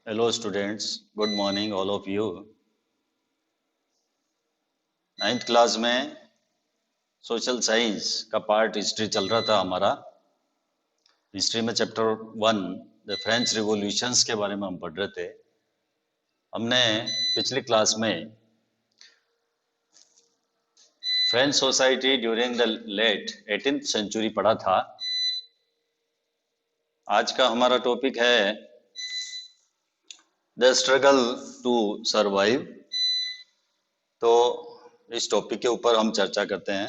Hello students, good morning all of you. 9th class में social science का part history चल रहा था हमारा। हिस्ट्री में चैप्टर 1 द फ्रेंच रिवॉल्यूशंस के बारे में हम पढ़ रहे थे। हमने पिछली क्लास में French society during the late 18th century पढ़ा था। आज का हमारा टॉपिक है द स्ट्रगल टू सर्वाइव। तो इस टॉपिक के ऊपर हम चर्चा करते हैं,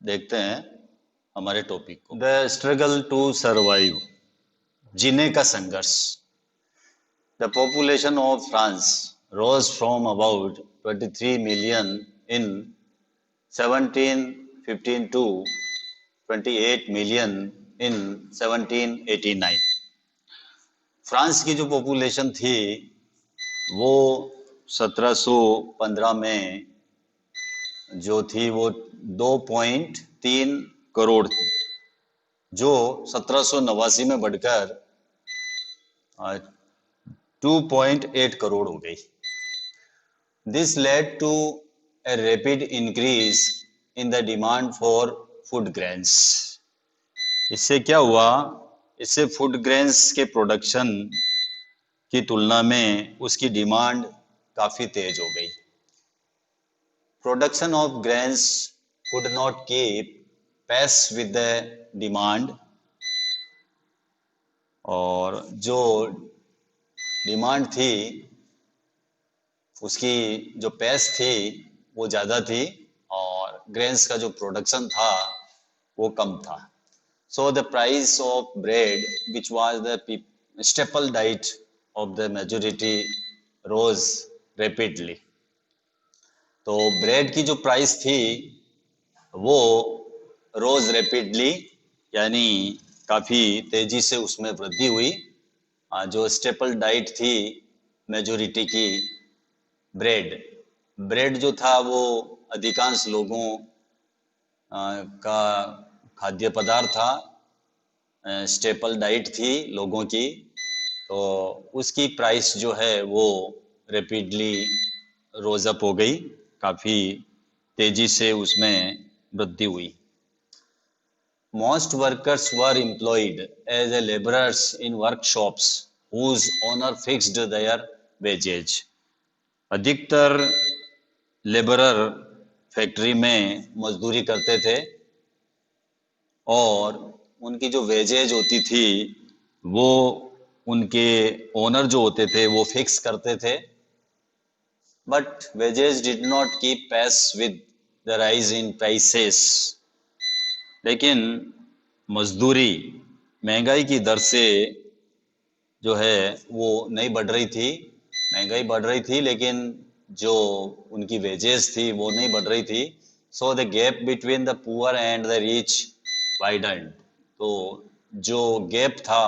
देखते हैं हमारे टॉपिक को। द स्ट्रगल टू सर्वाइव, जीने का संघर्ष। The population of France rose from about 23 million in 1715 to 28 million in 1789। France की जो पॉपुलेशन थी वो 1715 में जो थी वो 2.3 करोड़ थी, जो 1789 में बढ़कर 2.8 करोड़ हो गई। This led to a rapid increase in the demand for food grains. इससे क्या हुआ, इससे फूड ग्रेन्स के प्रोडक्शन की तुलना में उसकी डिमांड काफ़ी तेज हो गई। Production of grains could not keep pace with the demand, और जो डिमांड थी उसकी जो पेस थी वो ज़्यादा थी और ग्रेन्स का जो प्रोडक्शन था वो कम था। So the price of bread which was the staple diet of the majority rose rapidly. तो ब्रेड की जो प्राइस थी वो रोज रैपिडली, यानी काफ़ी तेज़ी से उसमें वृद्धि हुई। जो स्टेपल डाइट थी मेजोरिटी की, ब्रेड जो था वो अधिकांश लोगों का खाद्य पदार्थ था, स्टेपल डाइट थी लोगों की, तो उसकी प्राइस जो है वो रैपिडली रोज अप हो गई, काफ़ी तेज़ी से उसमें वृद्धि हुई। Most workers were employed as a laborers in workshops whose owner fixed their wages. अधिकतर लेबरर फैक्ट्री में मजदूरी करते थे और उनकी जो वेजेज होती थी वो उनके ओनर जो होते थे वो फिक्स करते थे। But wages did not keep pace with the rise in prices. लेकिन मजदूरी महंगाई की दर से जो है वो नहीं बढ़ रही थी। महंगाई बढ़ रही थी लेकिन जो उनकी वेजेस थी वो नहीं बढ़ रही थी। So the gap between the poor and the rich widened. तो जो गैप था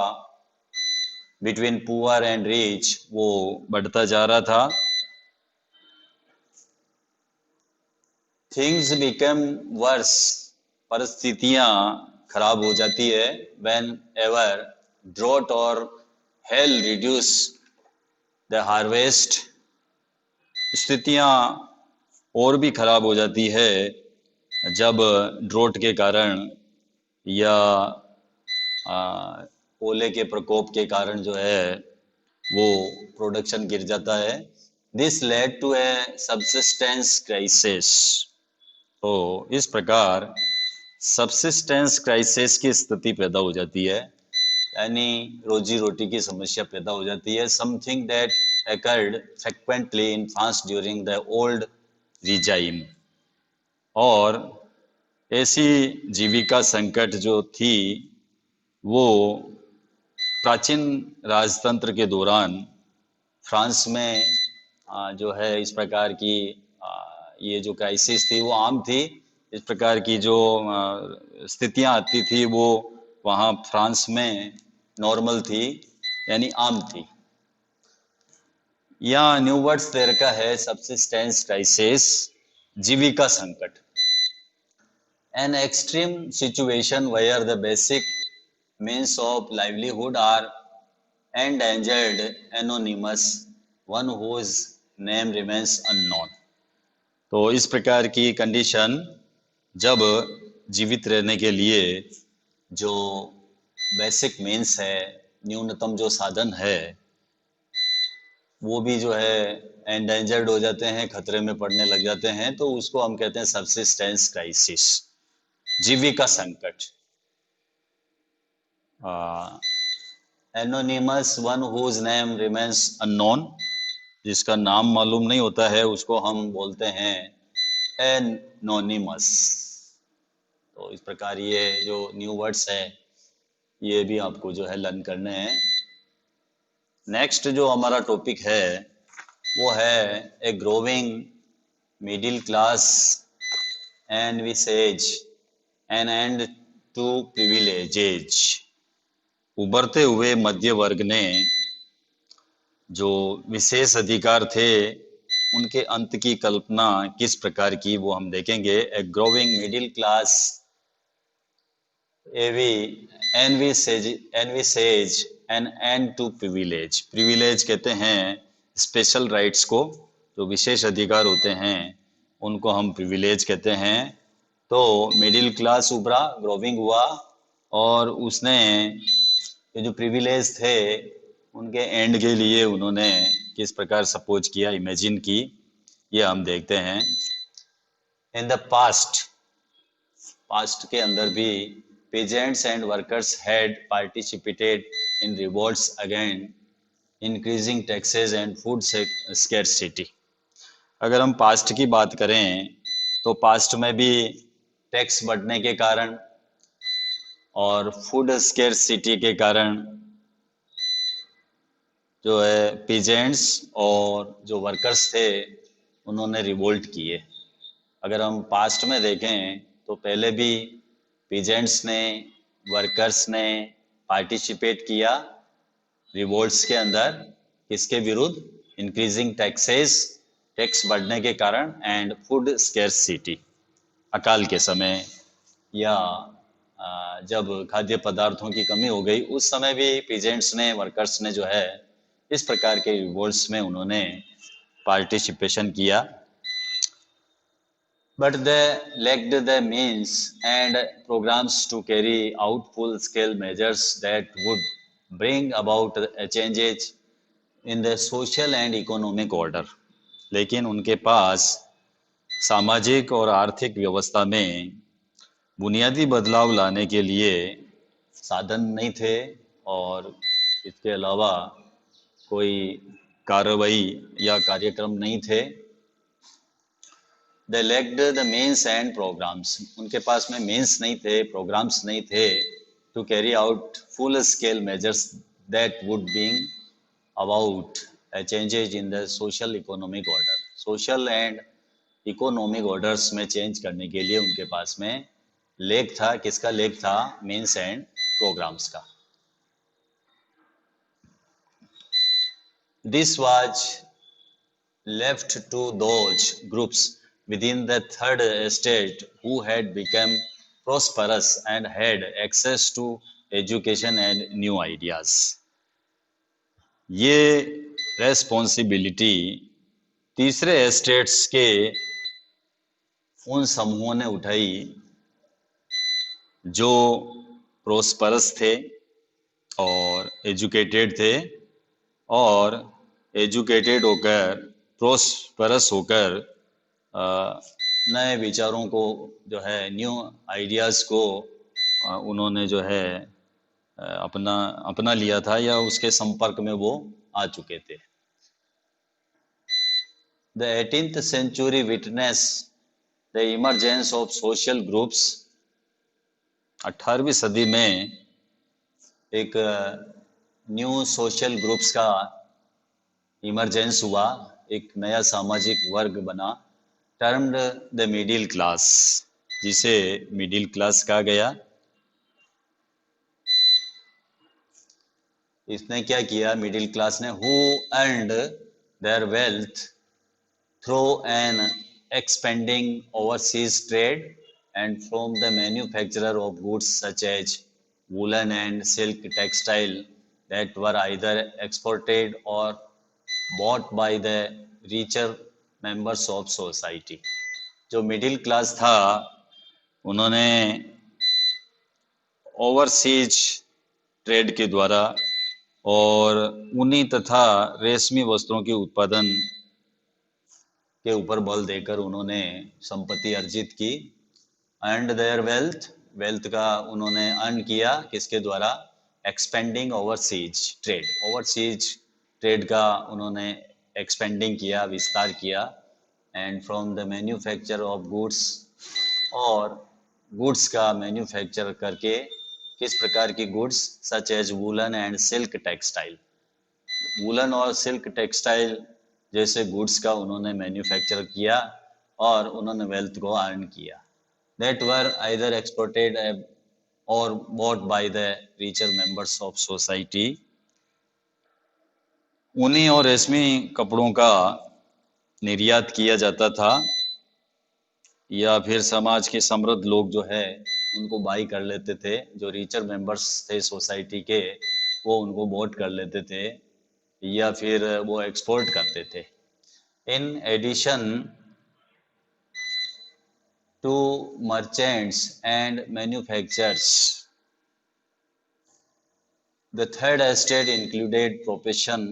बिटवीन पुअर एंड रिच वो बढ़ता जा रहा था। थिंग्स बिकम वर्स, परिस्थितियां खराब हो जाती है। व्हेन एवर ड्रॉट और हेल रिड्यूस द हार्वेस्ट, स्थितियां और भी खराब हो जाती है जब ड्रॉट के कारण या ओले के प्रकोप के कारण जो है वो प्रोडक्शन गिर जाता है। This led to a subsistence crisis. तो इस प्रकार सबसिस्टेंस क्राइसिस की स्थिति पैदा हो जाती है, यानी रोजी रोटी की समस्या पैदा हो जाती है। Something that occurred frequently in France during the old regime। और ऐसी जीविका संकट जो थी वो प्राचीन राजतंत्र के दौरान फ्रांस में जो है इस प्रकार की ये जो क्राइसिस थी वो आम थी। इस प्रकार की जो स्थितियां आती थी वो वहाँ फ्रांस में नॉर्मल थी, यानी आम थी। यहाँ न्यू वर्ड्स दे रखा है सबसिस्टेंस क्राइसिस, जीविका संकट। An extreme situation where the basic means of livelihood are endangered anonymous one whose name remains unknown। तो इस प्रकार की कंडीशन जब जीवित रहने के लिए जो बेसिक मीन्स है, न्यूनतम जो साधन है, वो भी जो है एंडेंजर्ड हो जाते हैं, खतरे में पड़ने लग जाते हैं, तो उसको हम कहते हैं सबसिस्टेंस क्राइसिस, जीविका संकट। Anonymous one whose name remains unknown, जिसका नाम मालूम नहीं होता है उसको हम बोलते हैं एनोनिमस। तो इस प्रकार ये जो न्यू वर्ड्स है ये भी आपको जो है लर्न करने हैं। नेक्स्ट जो हमारा टॉपिक है वो है a growing middle class envisages an end to privileges. उभरते हुए मध्य वर्ग ने जो विशेष अधिकार थे उनके अंत की कल्पना किस प्रकार की वो हम देखेंगे। ए ग्रोविंग मिडिल क्लास एवी envisages an end to privilege. Privilege कहते हैं स्पेशल राइट्स को, जो विशेष अधिकार होते हैं उनको हम प्रिविलेज कहते हैं। तो मिडिल क्लास उभरा, ग्रोविंग हुआ, और उसने ये जो प्रिविलेज थे उनके एंड के लिए उन्होंने किस प्रकार सपोज किया, इमेजिन की, ये हम देखते हैं। इन द पास्ट के अंदर भी peasants and workers had participated in revolts against increasing taxes and food scarcity। अगर हम पास्ट की बात करें तो पास्ट में भी टैक्स बढ़ने के कारण और फूड स्केर्सिटी के कारण जो है पीजेंट्स और जो वर्कर्स थे उन्होंने रिवोल्ट किए। अगर हम पास्ट में देखें तो पहले भी पीजेंट्स ने, वर्कर्स ने पार्टिसिपेट किया रिवोल्ट्स के अंदर, किसके विरुद्ध? इंक्रीजिंग टैक्सेस, टैक्स बढ़ने के कारण, एंड फूड स्केर्सिटी, अकाल के समय या जब खाद्य पदार्थों की कमी हो गई उस समय भी पीजेंट्स ने, वर्कर्स ने जो है इस प्रकार के रिवोल्ट्स में उन्होंने पार्टिसिपेशन किया। But they lacked the means and programs to carry out full-scale measures that would bring about changes in the social and economic order। लेकिन उनके पास सामाजिक और आर्थिक व्यवस्था में बुनियादी बदलाव लाने के लिए साधन नहीं थे और इसके अलावा कोई कार्रवाई या कार्यक्रम नहीं थे। They lacked the means and programs, उनके पास में means नहीं थे, programs नहीं थे to carry out full scale measures that would bring about a changes in the social economic order। social and economic orders में change करने के लिए उनके पास में लेक था, किसका लेक था? means and programs का। This was left to those groups within the third estate who had become prosperous and had access to education and new ideas। ये रेस्पॉन्सिबिलिटी तीसरे एस्टेट्स के उन समूहों ने उठाई जो प्रोस्परस थे और एजुकेटेड थे, और एजुकेटेड होकर, प्रोस्परस होकर नए विचारों को जो है, न्यू आइडियाज़ को उन्होंने जो है अपना लिया था या उसके संपर्क में वो आ चुके थे। The 18th century witnessed the emergence of social groups। 18वीं सदी में एक न्यू सोशल ग्रुप्स का इमरजेंस हुआ, एक नया सामाजिक वर्ग बना, टर्म्ड द मिडिल क्लास, जिसे मिडिल क्लास कहा गया। इसने क्या किया? मिडिल क्लास ने who earned their wealth through an expanding overseas trade and from the manufacturer of goods such as woollen and silk textile that were either exported or bought by the richer members of society. जो middle class था उन्होंने overseas trade के द्वारा और ऊनी तथा रेशमी वस्त्रों के उत्पादन के ऊपर बल देकर उन्होंने संपत्ति अर्जित की। एंड देयर वेल्थ का उन्होंने अर्न किया किसके द्वारा? Expanding overseas trade, overseas trade का उन्होंने एक्सपेंडिंग किया, विस्तार किया। And from the manufacture of goods, और गुड्स का मैन्युफैक्चर करके किस प्रकार की goods? Such as woollen and silk textile, woollen और सिल्क टेक्सटाइल जैसे गुड्स का उन्होंने मैन्युफैक्चर किया और उन्होंने वेल्थ को अर्न किया। that were either exported or bought by the richer members of society. ऊनी और रेशमी कपड़ों का निर्यात किया जाता था या फिर समाज के समृद्ध लोग जो है उनको बाई कर लेते थे, जो रिचर मेंबर्स थे सोसाइटी के वो उनको वोट कर लेते थे या फिर वो एक्सपोर्ट करते थे। In addition to merchants and manufacturers, the third estate included profession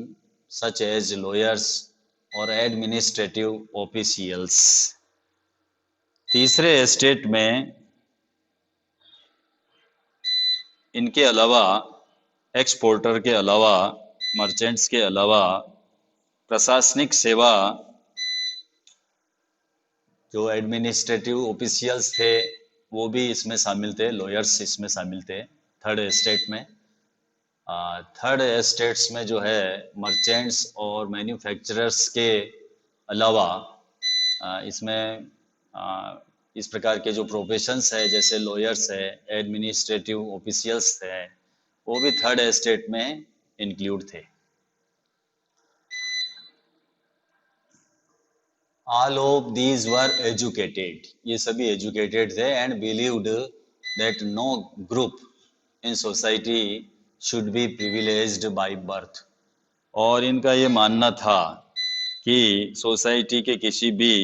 such as lawyers or administrative officials. तीसरे एस्टेट में इनके अलावा, एक्सपोर्टर के अलावा, मर्चेंट्स के अलावा प्रशासनिक सेवा, जो एडमिनिस्ट्रेटिव ऑफिशियल्स थे वो भी इसमें शामिल थे, लॉयर्स इसमें शामिल थे थर्ड एस्टेट में। थर्ड एस्टेट्स में जो है मर्चेंट्स और मैन्युफैक्चरर्स के अलावा इसमें इस प्रकार के जो प्रोफेशंस है जैसे लॉयर्स है, एडमिनिस्ट्रेटिव ऑफिशियल्स थे, वो भी थर्ड एस्टेट में इंक्लूड थे। All of these were educated, ये सभी एजुकेटेड थे and believed that no group in society should be privileged by birth, और इनका ये मानना था कि सोसाइटी के किसी भी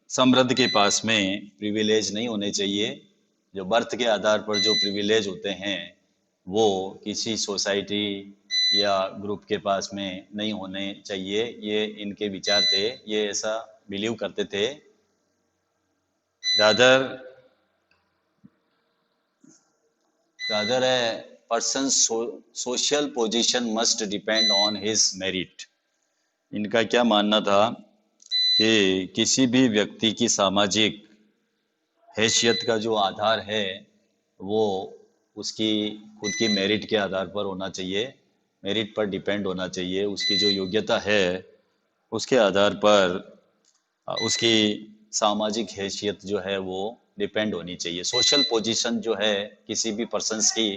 समृद्ध के पास में प्रिविलेज नहीं होने चाहिए। जो बर्थ के आधार पर जो प्रिविलेज होते हैं वो किसी सोसाइटी या ग्रुप के पास में नहीं होने चाहिए, ये इनके विचार थे, ये ऐसा बिलीव करते थे। Rather a person social position must depend on his merit, इनका क्या मानना था कि किसी भी व्यक्ति की सामाजिक हैसियत का जो आधार है वो उसकी खुद की मेरिट के आधार पर होना चाहिए, मेरिट पर डिपेंड होना चाहिए, उसकी जो योग्यता है उसके आधार पर उसकी सामाजिक हैसियत जो है वो डिपेंड होनी चाहिए। सोशल पोजीशन जो है किसी भी पर्सन्स की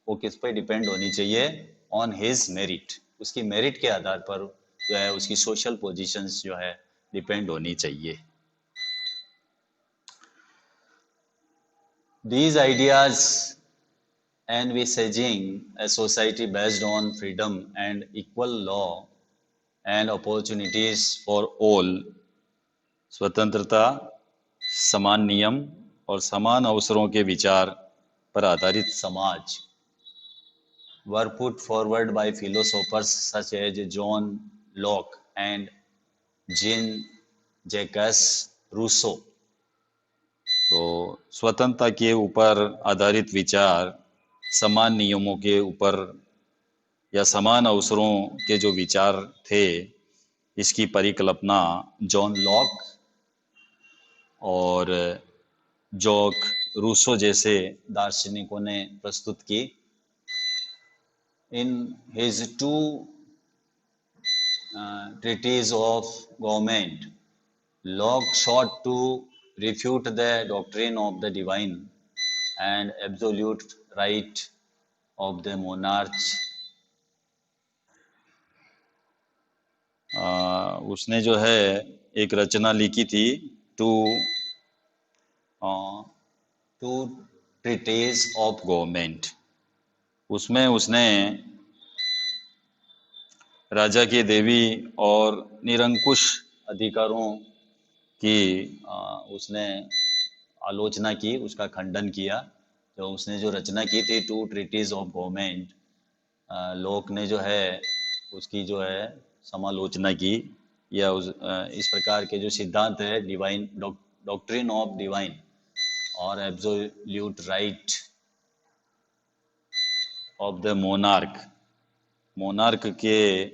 वो किस पे डिपेंड होनी चाहिए? ऑन हिज मेरिट, उसकी मेरिट के आधार पर जो है उसकी सोशल पोजीशंस जो है डिपेंड होनी चाहिए। These ideas envisaging a society based on freedom and equal law and opportunities for all, स्वतंत्रता, समान नियम और समान अवसरों के विचार पर आधारित समाज, were put forward by philosophers such as John Locke and Jean-Jacques Rousseau। तो स्वतंत्रता के ऊपर आधारित विचार, समान नियमों के ऊपर या समान अवसरों के जो विचार थे, इसकी परिकल्पना जॉन लॉक और जॉक रूसो जैसे दार्शनिकों ने प्रस्तुत की। In his two treatise of government, Locke sought to refute the doctrine of the divine and absolute right of the monarch। उसने जो है एक रचना लिखी थी टू ट्रीटीज ऑफ गवर्नमेंट, उसमें उसने राजा की देवी और निरंकुश अधिकारों की उसने आलोचना की, उसका खंडन किया। जो उसने जो रचना की थी टू ट्रीटीज ऑफ गवर्नमेंट, लोक ने जो है उसकी जो है समालोचना की, या इस प्रकार के जो सिद्धांत है डिवाइन डॉक्ट्रिन ऑफ डिवाइन और absolute right of the monarch, monarch के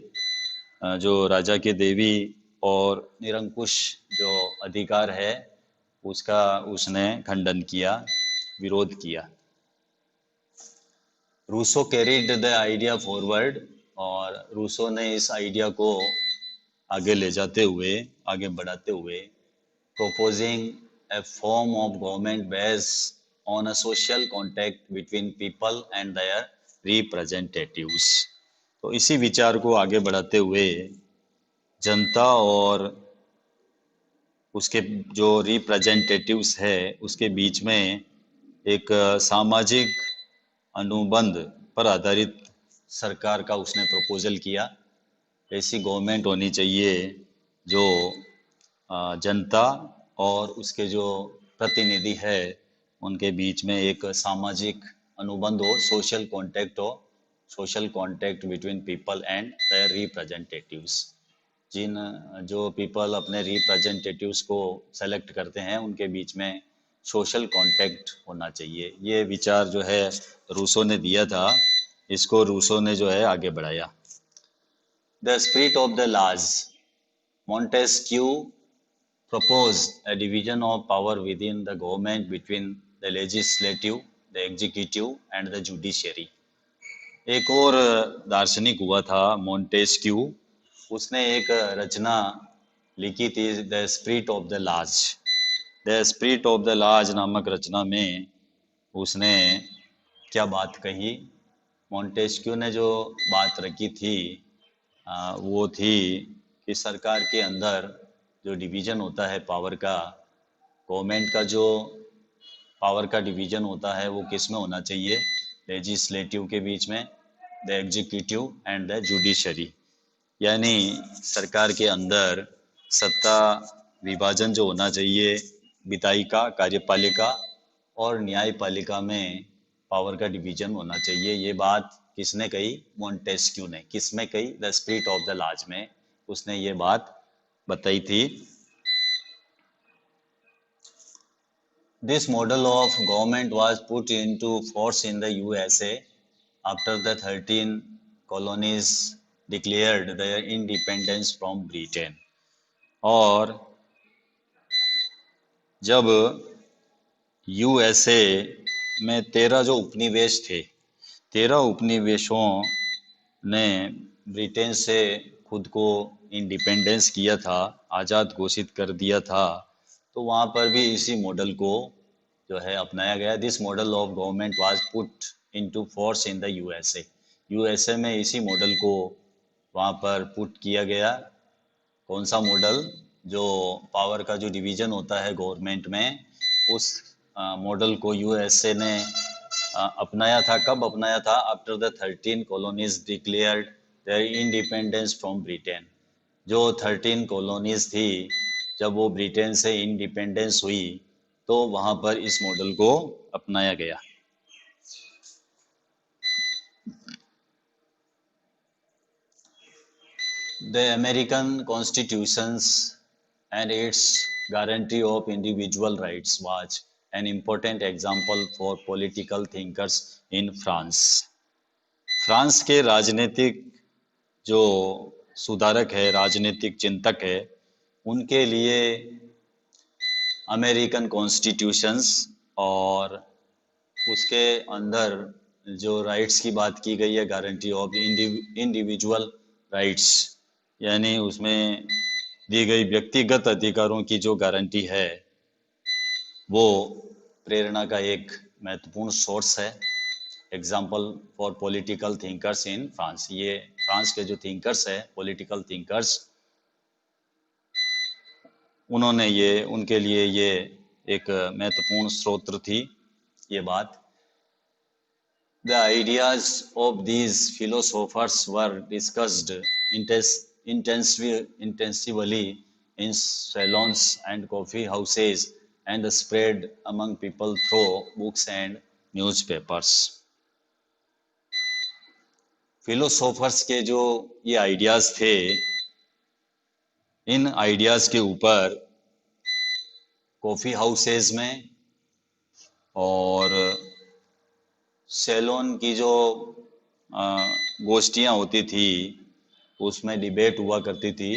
जो राजा के देवी और निरंकुश जो अधिकार है उसका उसने खंडन किया, विरोध किया। Rousseau carried the idea forward, और रूसो ने इस आइडिया को आगे ले जाते हुए, आगे बढ़ाते हुए, proposing a form of government based on a social contact between people and their representatives। तो इसी विचार को आगे बढ़ाते हुए जनता और उसके जो रिप्रेजेंटेटिव्स है उसके बीच में एक सामाजिक अनुबंध पर आधारित सरकार का उसने प्रपोजल किया। ऐसी गवर्नमेंट होनी चाहिए जो जनता और उसके जो प्रतिनिधि है उनके बीच में एक सामाजिक अनुबंध हो, सोशल कॉन्टैक्ट हो, social contact between people and their representatives. जिन जो पीपल अपने रिप्रेजेंटेटिव्स को सेलेक्ट करते हैं उनके बीच में सोशल कॉन्टैक्ट होना चाहिए। ये विचार जो है रूसो ने दिया था, इसको रूसो ने जो है आगे बढ़ाया। The spirit of the laws, Montesquieu proposed a division of power within the government between the legislative, the executive and the judiciary। एक और दार्शनिक हुआ था मोंटेस्क्यू, उसने एक रचना लिखी थी the spirit of the laws. The spirit of the laws नामक रचना में उसने क्या बात कही? मोंटेस्क्यू ने जो बात रखी थी वो थी कि सरकार के अंदर जो डिवीज़न होता है पावर का, गवर्नमेंट का जो पावर का डिवीज़न होता है वो किस में होना चाहिए? लेजिस्लेटिव के बीच में, the executive and the judiciary. यानी सरकार के अंदर सत्ता विभाजन जो होना चाहिए, विधायिका, कार्यपालिका और न्यायपालिका में पावर का डिवीज़न होना चाहिए। ये बात किसने कही? मोंटेस्क्यू ने। किस में कही? The spirit of the laws में उसने ये बात बताई थी। This model of government was put into force in the USA after the 13 colonies declared their independence from Britain। और जब यूएसए में 13 जो उपनिवेश थे, 13 उपनिवेशों ने ब्रिटेन से खुद को इंडिपेंडेंस किया था, आज़ाद घोषित कर दिया था, तो वहाँ पर भी इसी मॉडल को जो है अपनाया गया। This model of government was put into force in the USA. USA में इसी मॉडल को वहाँ पर पुट किया गया। कौन सा मॉडल? जो पावर का जो डिवीज़न होता है गवर्नमेंट में, उस मॉडल को यूएसए ने अपनाया था। कब अपनाया था? After the 13 colonies declared their independence from Britain. जो 13 कॉलोनीज थी, जब वो ब्रिटेन से इंडिपेंडेंस हुई तो वहाँ पर इस मॉडल को अपनाया गया। The American Constitutions and its guarantee of individual rights was an important example for political thinkers in France। France के राजनीतिक जो सुधारक है, राजनीतिक चिंतक है, उनके लिए अमेरिकन कॉन्स्टिट्यूशंस और उसके अंदर जो राइट्स की बात की गई है, गारंटी ऑफ इंडिविजुअल राइट्स, यानी उसमें दी गई व्यक्तिगत अधिकारों की जो गारंटी है वो प्रेरणा का एक महत्वपूर्ण सोर्स है। Example for political thinkers in France. ये फ्रांस के जो थिंकर्स है, पॉलिटिकल थिंकर्स, उन्होंने ये, उनके लिए ये एक महत्वपूर्ण स्रोत थी ये बात। The ideas of these philosophers were discussed intensively in salons and coffee houses and spread among people through books and newspapers. Philosophers के जो ये आइडियाज थे, इन आइडियाज के ऊपर कॉफी हाउसेज में और सैलून की जो गोष्ठियां होती थी उसमें डिबेट हुआ करती थी।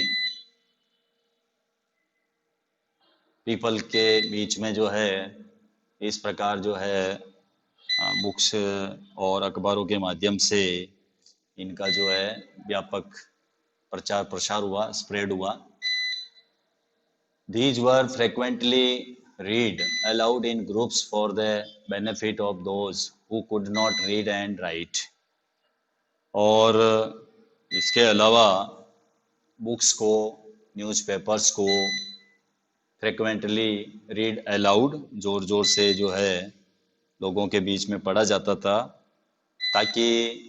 पीपल के बीच में जो है इस प्रकार जो है बुक्स और अखबारों के माध्यम से इनका जो है व्यापक प्रचार प्रसार हुआ, स्प्रेड हुआ। These were frequently read aloud in groups for the benefit of those who could not read and write. और इसके अलावा बुक्स को, न्यूज़पेपर्स को फ्रिक्वेंटली रीड अलाउड, जोर जोर से जो है लोगों के बीच में पढ़ा जाता था, ताकि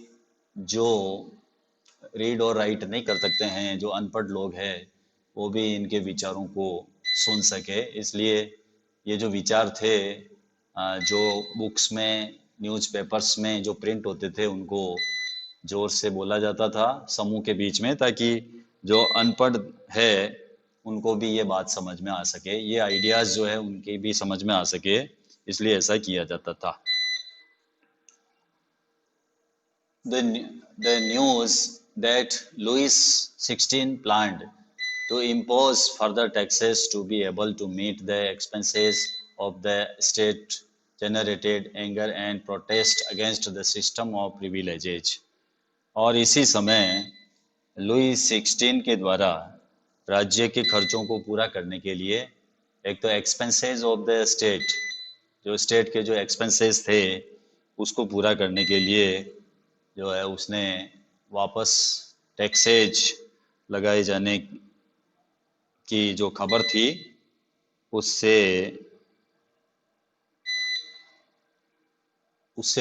जो रीड और राइट नहीं कर सकते हैं, जो अनपढ़ लोग हैं, वो भी इनके विचारों को सुन सके। इसलिए ये जो विचार थे जो बुक्स में, न्यूज़पेपर्स में जो प्रिंट होते थे, उनको जोर से बोला जाता था समूह के बीच में, ताकि जो अनपढ़ है उनको भी ये बात समझ में आ सके, ये आइडियाज़ जो है उनके भी समझ में आ सके, इसलिए ऐसा किया जाता था। The news that Louis XVI planned to impose further taxes to be able to meet the expenses of the state generated anger and protest against the system of privileges. और इसी समय लुई 16 के द्वारा राज्य के खर्चों को पूरा करने के लिए, एक तो एक्सपेंसेस ऑफ द स्टेट, जो स्टेट के जो एक्सपेंसेस थे उसको पूरा करने के लिए जो है उसने वापस टैक्सेज लगाए जाने की जो खबर थी उससे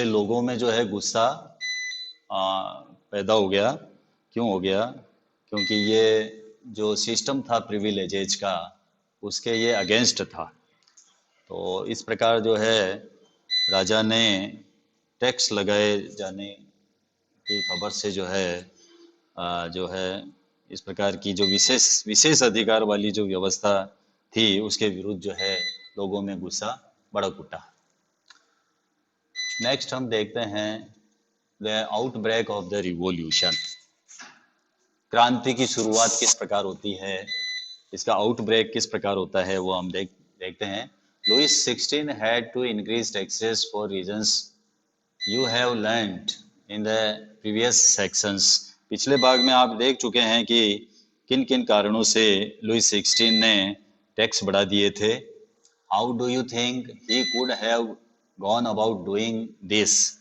लोगों में जो है गुस्सा पैदा हो गया। क्यों हो गया? क्योंकि ये जो सिस्टम था प्रिविलेजेज का, उसके ये अगेंस्ट था। तो इस प्रकार जो है राजा ने टैक्स लगाए जाने की खबर से जो है इस प्रकार की जो विशेष अधिकार वाली जो व्यवस्था थी उसके विरुद्ध जो है लोगों में गुस्सा भड़क उठा। नेक्स्ट हम देखते हैं the outbreak of the revolution. क्रांति की शुरुआत किस प्रकार होती है, इसका आउटब्रेक किस प्रकार होता है, वो हम देखते हैं। Louis 16 had to increase taxes for reasons you have learned in the previous sections. पिछले भाग में आप देख चुके हैं कि किन किन कारणों से लुईस 16 ने टैक्स बढ़ा दिए थे। How do you think he could have gone about doing this?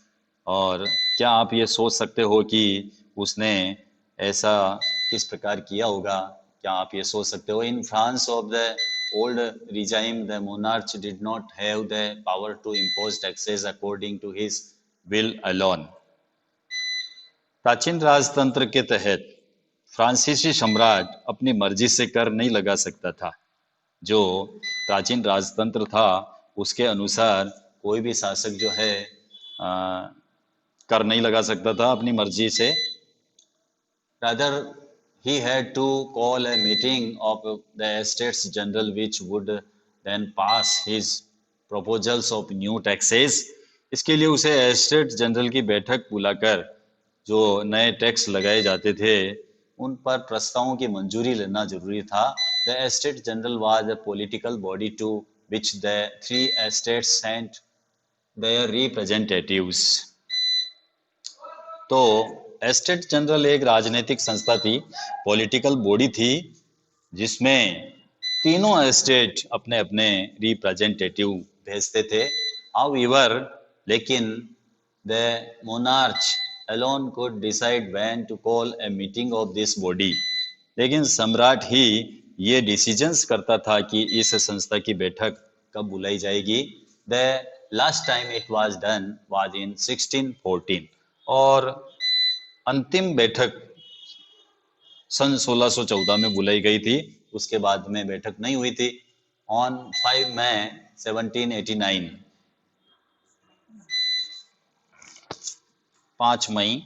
और क्या आप ये सोच सकते हो कि उसने ऐसा किस प्रकार किया होगा? क्या आप ये सोच सकते हो? In France of the old regime, the monarch did not have the power to impose taxes according to his will alone. प्राचीन राजतंत्र के तहत फ्रांसीसी सम्राट अपनी मर्जी से कर नहीं लगा सकता था। जो प्राचीन राजतंत्र था उसके अनुसार कोई भी शासक जो है कर नहीं लगा सकता था अपनी मर्जी से। Rather, he had to call a meeting of the Estates General which would then pass his proposals of new taxes. इसके लिए उसे एस्टेट जनरल की बैठक बुलाकर जो नए टैक्स लगाए जाते थे उन पर प्रस्तावों की मंजूरी लेना जरूरी था। The Estate General was a political body to which the three estates sent their representatives. तो एस्टेट जनरल एक राजनीतिक संस्था थी, पॉलिटिकल बॉडी थी, जिसमें तीनों एस्टेट अपने अपने रिप्रेजेंटेटिव भेजते थे। हाउएवर, लेकिन the monarch alone could decide when to call a meeting of this body. लेकिन सम्राट ही ये डिसीजंस करता था कि इस संस्था की बैठक कब बुलाई जाएगी। The last time it was done was in 1614। और अंतिम बैठक सन 1614 में बुलाई गई थी, उसके बाद में बैठक नहीं हुई थी। ऑन 5 मई 1789, 5 मई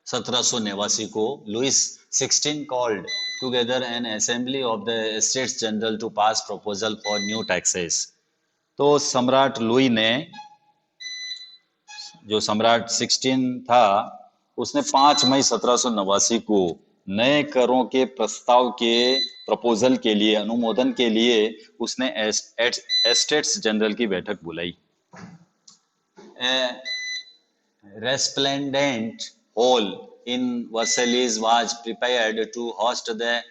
1789 को Louis 16 called together an assembly of the Estates General to pass proposal for new taxes. तो सम्राट लुई ने, जो सम्राट 16 था, उसने 5 मई 1789 को नए करों के प्रस्ताव के प्रपोजल के लिए, अनुमोदन के लिए उसने एस्टेट्स जनरल की बैठक बुलाई। Resplendent hall in Versailles was prepared to host the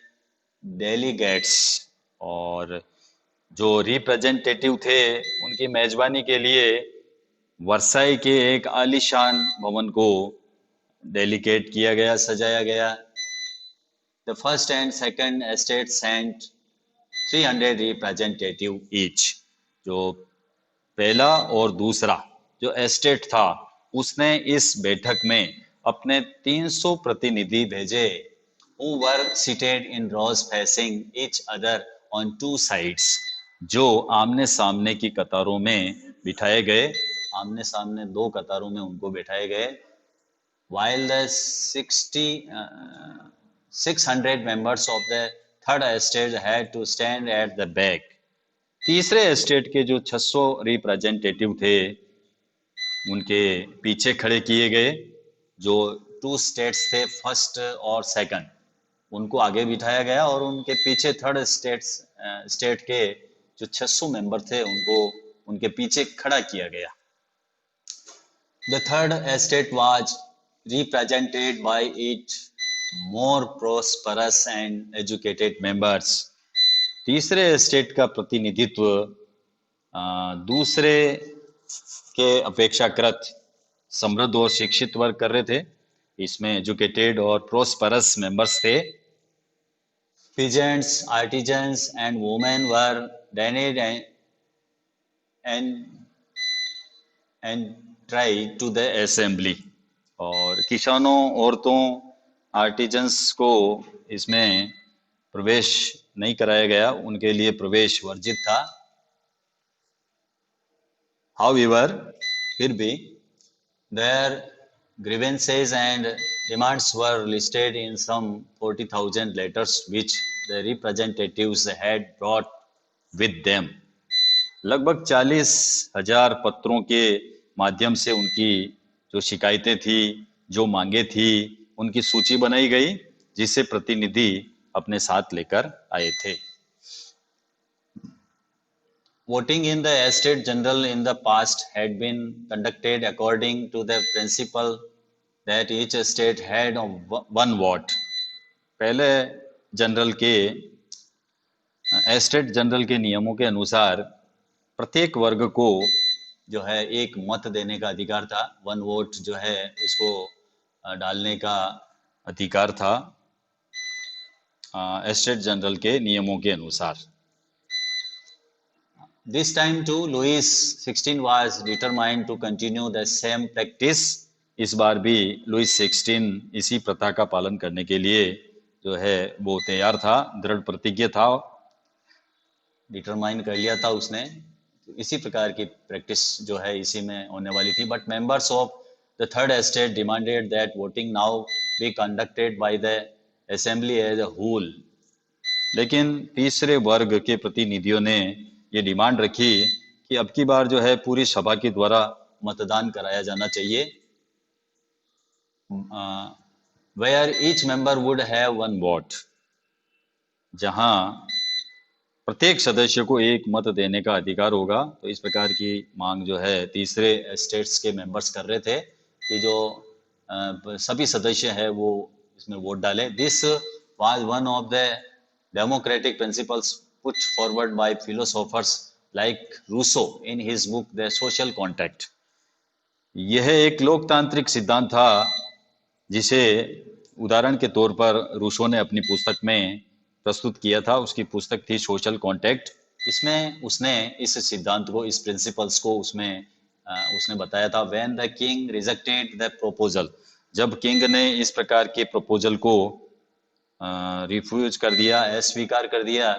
delegates, और जो रिप्रेजेंटेटिव थे उनकी मेजबानी के लिए वर्साई के एक आलीशान भवन को डेलिकेट किया गया, सजाया गया। The first and second estate sent 300 representative each। जो पहला और दूसरा जो एस्टेट था उसने इस बैठक में अपने 300 प्रतिनिधि भेजे, who were seated in rows facing each other on two sides, जो आमने सामने की कतारों में बिठाए गए, आमने सामने दो कतारों में उनको बिठाए गए। while the 600 members of the third estate had to stand at the back। तीसरे एस्टेट के जो 600 रिप्रेजेंटेटिव थे उनके पीछे खड़े किए गए। जो 2 स्टेट्स थे, फर्स्ट और सेकंड, उनको आगे बिठाया गया और उनके पीछे थर्ड स्टेट के जो 600 मेंबर थे उनको उनके पीछे खड़ा किया गया। The third estate was represented by its more prosperous and educated members। तीसरे एस्टेट का प्रतिनिधित्व दूसरे के अपेक्षाकृत समृद्ध और शिक्षित वर्ग कर रहे थे। इसमें एजुकेटेड और प्रोस्परस मेंबर्स थे। Peasants, artisans and women were denied and tried to the assembly। और किसानों, औरतों, आर्टिजन्स को इसमें प्रवेश नहीं कराया गया, उनके लिए प्रवेश वर्जित था। However, फिर भी their grievances and demands were listed in some 40,000 letters which the representatives had brought with them। लगभग 40,000 पत्रों के माध्यम से उनकी जो शिकायतें थी, जो मांगे थी, उनकी सूची बनाई गई जिसे प्रतिनिधि अपने साथ लेकर आए थे। Voting in the estate general in the past had been conducted according to the principle that each state had one vote। पहले जनरल के एस्टेट जनरल के नियमों के अनुसार प्रत्येक वर्ग को जो है एक मत देने का अधिकार था। वन वोट जो है उसको डालने का अधिकार था एस्टेट जनरल के नियमों के अनुसार। This time too, Louis XVI was determined to continue the same practice। इस बार भी लुईस 16 इसी प्रथा का पालन करने के लिए जो है वो तैयार था, दृढ़ प्रतिज्ञ था, डिटरमाइन कर लिया था उसने। तो इसी प्रकार की प्रैक्टिस जो है इसी में होने वाली थी। But members of the third estate demanded that voting now be conducted by the assembly as a whole. लेकिन तीसरे वर्ग के प्रतिनिधियों ने ये डिमांड रखी कि अब की बार जो है पूरी सभा के द्वारा मतदान कराया जाना चाहिए। Where each member would have one vote, जहां प्रत्येक सदस्य को एक मत देने का अधिकार होगा। तो इस प्रकार की मांग जो है तीसरे स्टेट्स के मेंबर्स कर रहे थे कि जो सभी सदस्य है वो इसमें वोट डालें। This was one of the democratic principles put forward by philosophers like Rousseau in his book the social contract. यह एक लोकतांत्रिक सिद्धांत था जिसे उदाहरण के तौर पर रूसो ने अपनी पुस्तक में प्रस्तुत किया था। उसकी पुस्तक थी सोशल कॉन्ट्रैक्ट। इसमें उसने इस सिद्धांत को, इस प्रिंसिपल्स को उसमें उसने बताया था। When the king rejected the proposal, जब किंग ने इस प्रकार के प्रपोजल को रिफ्यूज कर दिया, अस्वीकार कर दिया,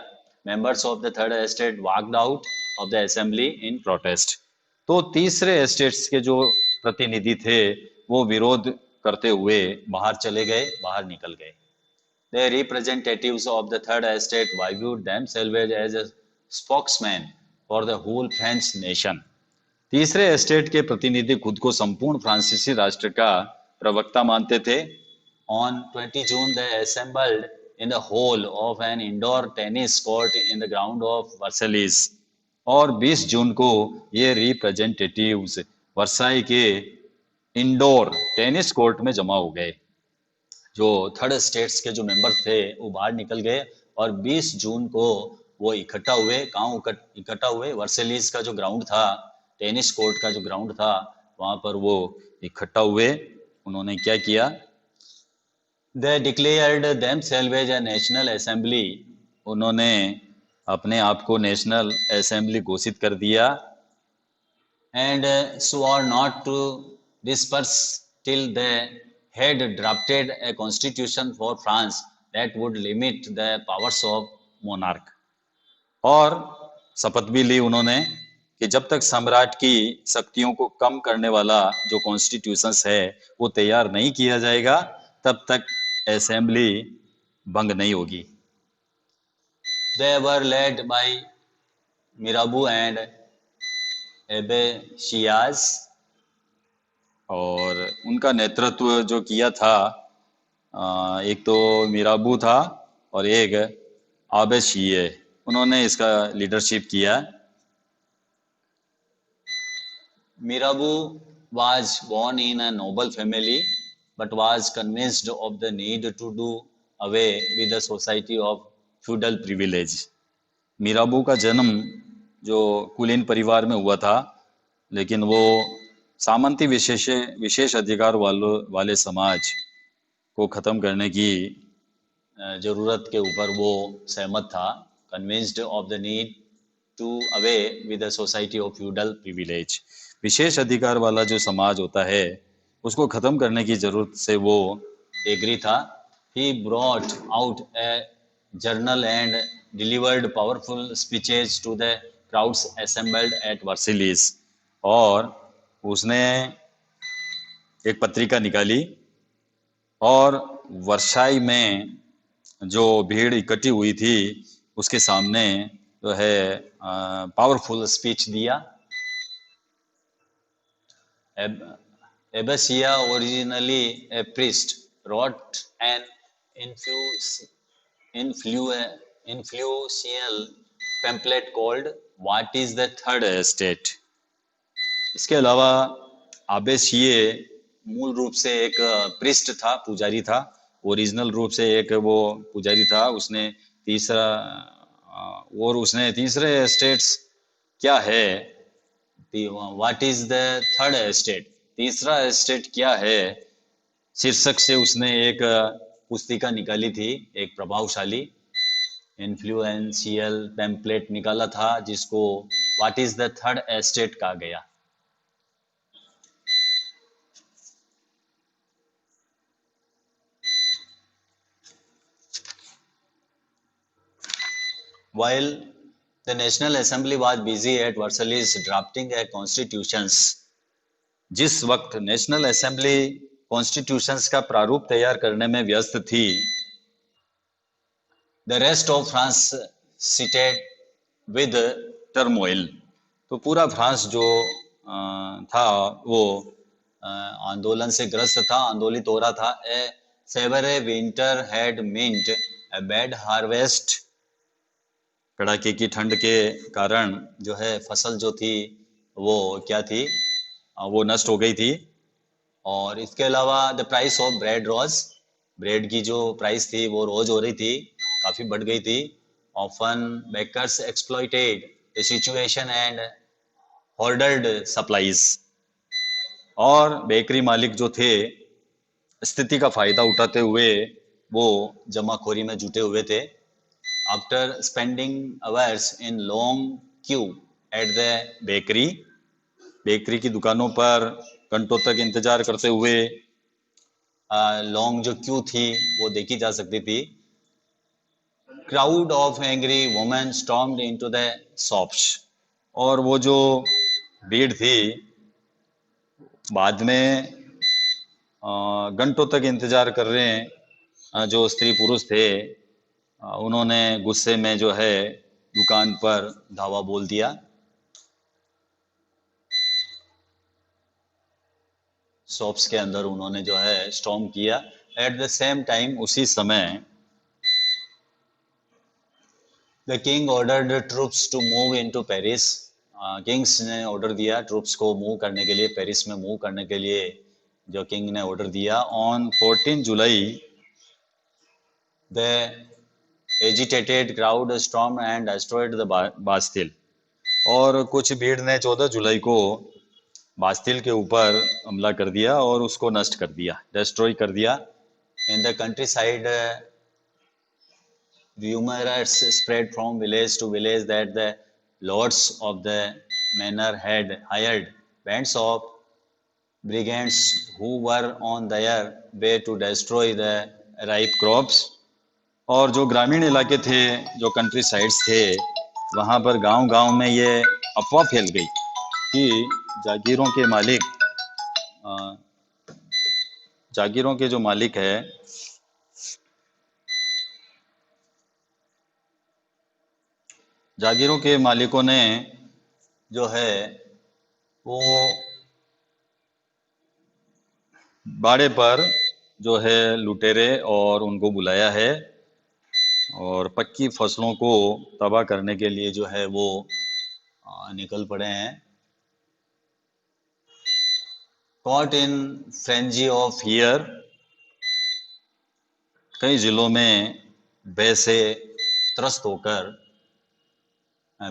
members of the third estate walked out of the assembly in protest. तो तीसरे एस्टेट्स के जो प्रतिनिधि थे वो विरोध करते हुए बाहर चले गए, बाहर निकल गए। The representatives of the third estate viewed themselves as a spokesman for the whole French nation। तीसरे एस्टेट के प्रतिनिधि खुद को संपूर्ण फ्रांसीसी राष्ट्र का प्रवक्ता मानते थे। On 20 June, they assembled in the hall of an indoor tennis court in the ground of Versailles। और 20 जून को ये रिप्रेजेंटेटिव्स वर्साई के इंडोर टेनिस कोर्ट में जमा हो गए। जो थर्ड स्टेट्स के जो मेंबर थे वो बाहर निकल गए और 20 जून को वो इकट्ठा हुए। कहाँ इकट्ठा हुए? वर्सेलिस का जो ग्राउंड था, टेनिस कोर्ट का जो ग्राउंड था, वहां पर वो इकट्ठा हुए। उन्होंने क्या किया? They declared themselves as a national assembly. उन्होंने अपने आप को नेशनल असेंबली घोषित कर दिया। And swore not to disperse till they had drafted a constitution for France that would limit the powers of monarch। और शपथ भी ली उन्होंने कि जब तक सम्राट की शक्तियों को कम करने वाला जो कॉन्स्टिट्यूशंस है वो तैयार नहीं किया जाएगा, तब तक असेंबली भंग नहीं होगी। They were led by Mirabeau and एबेशियाज। और उनका नेतृत्व जो किया था, एक तो मिराबू था और एक आबेशिये, उन्होंने इसका लीडरशिप किया। मिराबू was born in a noble family but was convinced of the need to do away with the society of feudal privilege। मिराबू का जन्म जो कुलीन परिवार में हुआ था, लेकिन वो सामंती विशेष अधिकार वाले समाज को ख़त्म करने की ज़रूरत के ऊपर वो सहमत था। Convinced of the need to away with the society of feudal privilege. विशेष अधिकार वाला जो समाज होता है उसको ख़त्म करने की ज़रूरत से वो एग्री था। He brought out a journal and delivered powerful speeches to the crowds assembled at Versailles. और उसने एक पत्रिका निकाली और वर्साई में जो भीड़ इकट्ठी हुई थी उसके सामने जो है पावरफुल स्पीच दिया। Abbe Sieyes, originally a priest, wrote an influential pamphlet called What is the Third Estate। इसके अलावा आबेसिये मूल रूप से एक प्रिस्ट था, पुजारी था। ओरिजिनल रूप से एक वो पुजारी था। उसने तीसरे स्टेट्स क्या है, what is the third estate, तीसरा एस्टेट क्या है, शीर्षक से उसने एक पुस्तिका निकाली थी, एक प्रभावशाली इन्फ्लुएंशियल पैम्पलेट निकाला था जिसको what is the third estate कहा गया। While the National Assembly was busy at Versailles drafting a constitutions, जिस वक्त नेशनल असेंबली कॉन्स्टिट्यूशंस का प्रारूप तैयार करने में व्यस्त थी, the rest of France seated with turmoil। तो पूरा फ्रांस जो था वो आंदोलन से ग्रस्त था, आंदोलित हो रहा था। ए severe winter had meant a bad harvest। कड़ाके की ठंड के कारण जो है फसल जो थी वो क्या थी, वो नष्ट हो गई थी। और इसके अलावा the price of bread rose, bread की जो प्राइस थी वो रोज हो रही थी, काफ़ी बढ़ गई थी। Often bakers exploited the situation and hoarded supplies. और बेकरी मालिक जो थे स्थिति का फायदा उठाते हुए वो जमाखोरी में जुटे हुए थे। After spending hours in long queue at the bakery की दुकानों पर घंटों तक इंतजार करते हुए लॉन्ग जो क्यू थी वो देखी जा सकती थी. Crowd of angry women stormed into the shops. और वो जो भीड़ थी बाद में घंटों तक इंतजार कर रहे हैं जो स्त्री पुरुष थे उन्होंने गुस्से में जो है दुकान पर धावा बोल दिया. शॉप्स के अंदर उन्होंने जो है स्टॉर्म किया. एट द सेम टाइम उसी समय the king ordered troops to move into Paris. Kings ने ऑर्डर दिया ट्रूप्स को मूव करने के लिए, पेरिस में मूव करने के लिए जो किंग ने ऑर्डर दिया. On 14 July the agitated crowd storm and destroyed the Bastille. और कुछ भीड़ ने 14 जुलाई को बास्तिल के ऊपर हमला कर दिया और उसको नष्ट कर दिया, डिस्ट्रॉय कर दिया. In the country side rumors spread from village to village that the lords of the manor had hired bands of brigands who were on their way to destroy the ripe crops. और जो ग्रामीण इलाके थे, जो country sides थे, वहाँ पर गांव-गांव में ये अफवाह फैल गई कि जागीरों के मालिक जागीरों के जो मालिक है जागीरों के मालिकों ने जो है वो बाड़े पर जो है लुटेरे और उनको बुलाया है और पक्की फसलों को तबाह करने के लिए जो है वो निकल पड़े हैं. Caught in frenzy of fear, कई जिलों में भय से त्रस्त होकर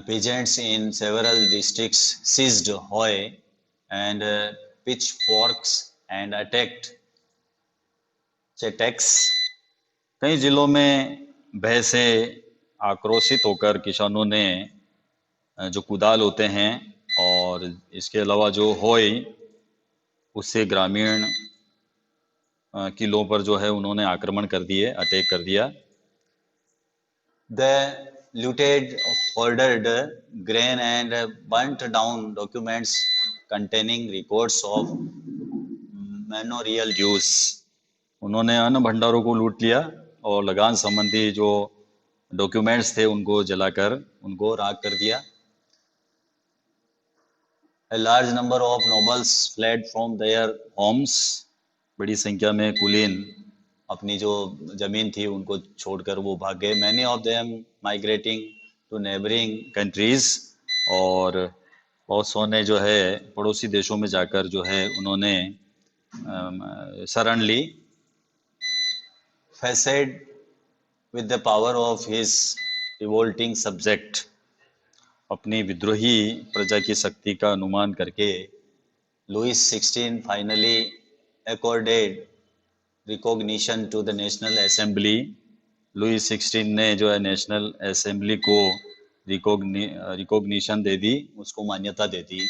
peasants in several districts seized hoe and pitchforks and attacked चेटेक्स. कई जिलों में भय से आक्रोशित होकर किसानों ने जो कुदाल होते हैं और इसके अलावा जो होय उससे ग्रामीण किलों पर जो है उन्होंने आक्रमण कर दिए, अटैक कर दिया. The looted, hoarded grain and burnt down documents containing records of manorial dues. उन्होंने अन्न भंडारों को लूट लिया और लगान संबंधी जो डॉक्यूमेंट्स थे उनको जलाकर उनको राख कर दिया. A large number of nobles fled from their homes. बड़ी संख्या में कुलीन अपनी जो जमीन थी उनको छोड़कर वो भाग गए. Many of them migrating to neighboring countries. और बहुत सौ ने जो है पड़ोसी देशों में जाकर जो है उन्होंने शरण ली. Faced with the power of his revolting subject, अपनी विद्रोही प्रजा की शक्ति का अनुमान करके Louis 16 finally accorded recognition to the National Assembly. Louis 16 ने जो है नेशनल असेंबली को रिकॉग्निशन दे दी, उसको मान्यता दे दी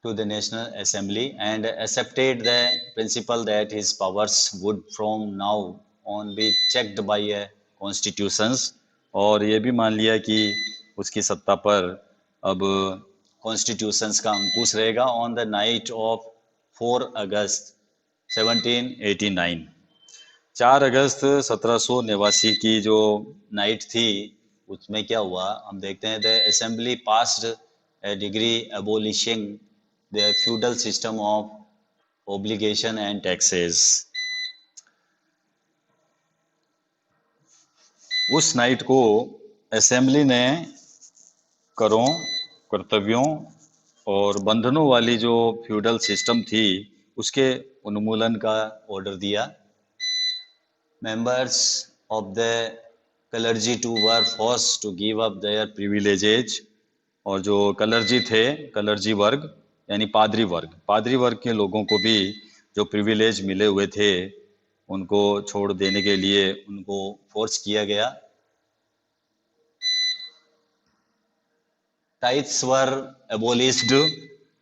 to the National Assembly and accepted the principle that his powers would from now on be checked by a constitutions. और ये भी मान लिया कि उसकी सत्ता पर अब कॉन्स्टिट्यूशंस का अंकुश रहेगा. ऑन द नाइट ऑफ 4 अगस्त 1789, 4 अगस्त 1789 की जो नाइट थी उसमें क्या हुआ हम देखते हैं. The assembly passed a decree abolishing the feudal system of obligation and taxes. उस नाइट को असेंबली ने करों, कर्तव्यों और बंधनों वाली जो फ्यूडल सिस्टम थी उसके उन्मूलन का ऑर्डर दिया. Members of the clergy to were forced to give up their privileges. और जो कलर्जी थे, कलर्जी वर्ग यानी पादरी वर्ग के लोगों को भी जो प्रिविलेज मिले हुए थे उनको छोड़ देने के लिए उनको फोर्स किया गया. टाइथ्स वर एबोलिश्ड.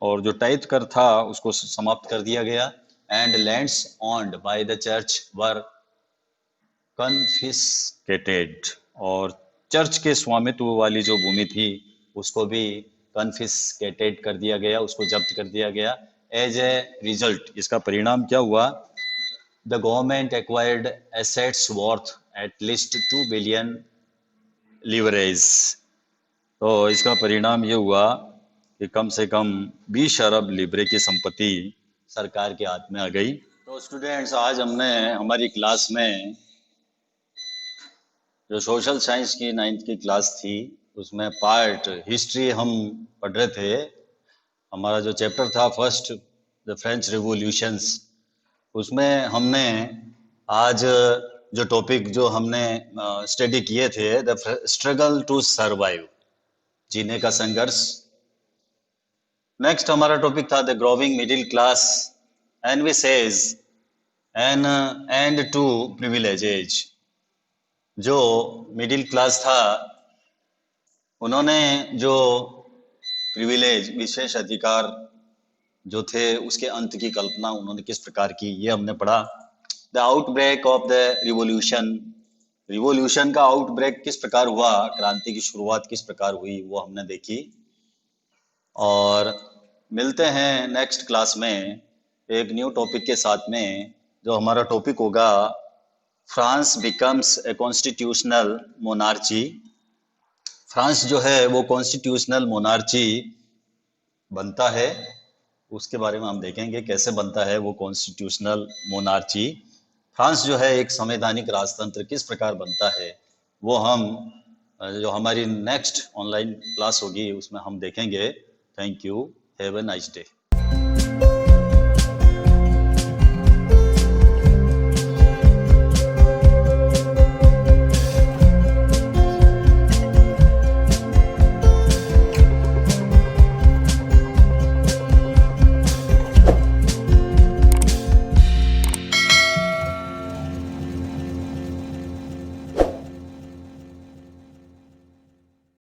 और जो टाइथ कर था उसको समाप्त कर दिया गया. and lands owned by the church were confiscated, और चर्च के स्वामित्व वाली जो भूमि थी उसको भी कन्फिस्केटेड कर दिया गया, उसको जब्त कर दिया गया। एज ए रिजल्ट इसका परिणाम क्या हुआ? The government acquired assets worth at least 2 billion leverage. तो इसका परिणाम ये हुआ कि कम से कम 20 अरब लिब्रे की संपत्ति सरकार के हाथ में आ गई। तो स्टूडेंट्स, आज हमने हमारी क्लास में जो सोशल साइंस की 9th की क्लास थी उसमें पार्ट हिस्ट्री हम पढ़ रहे थे। हमारा जो चैप्टर था फर्स्ट, द फ्रेंच रिवॉल्यूशंस, उसमें हमने आज जो टॉपिक जो हमने स्टडी किए थे, द स्ट्रगल टू सर्वाइव, जीने का संघर्ष। नेक्स्ट हमारा टॉपिक था the growing middle class envisages an end to privileges. जो मिडिल क्लास था उन्होंने जो प्रिविलेज, विशेष अधिकार जो थे उसके अंत की कल्पना उन्होंने किस प्रकार की, ये हमने पढ़ा। The outbreak of the revolution, revolution का आउटब्रेक किस प्रकार हुआ, क्रांति की शुरुआत किस प्रकार हुई, वो हमने देखी। और मिलते हैं नेक्स्ट क्लास में एक न्यू टॉपिक के साथ में, जो हमारा टॉपिक होगा France becomes a constitutional monarchy. France जो है वो कॉन्स्टिट्यूशनल मोनार्ची बनता है, उसके बारे में हम देखेंगे कैसे बनता है वो कॉन्स्टिट्यूशनल मोनार्ची। फ्रांस जो है एक संवैधानिक राजतंत्र किस प्रकार बनता है वो हम जो हमारी नेक्स्ट ऑनलाइन क्लास होगी उसमें हम देखेंगे। Thank you, have a nice day.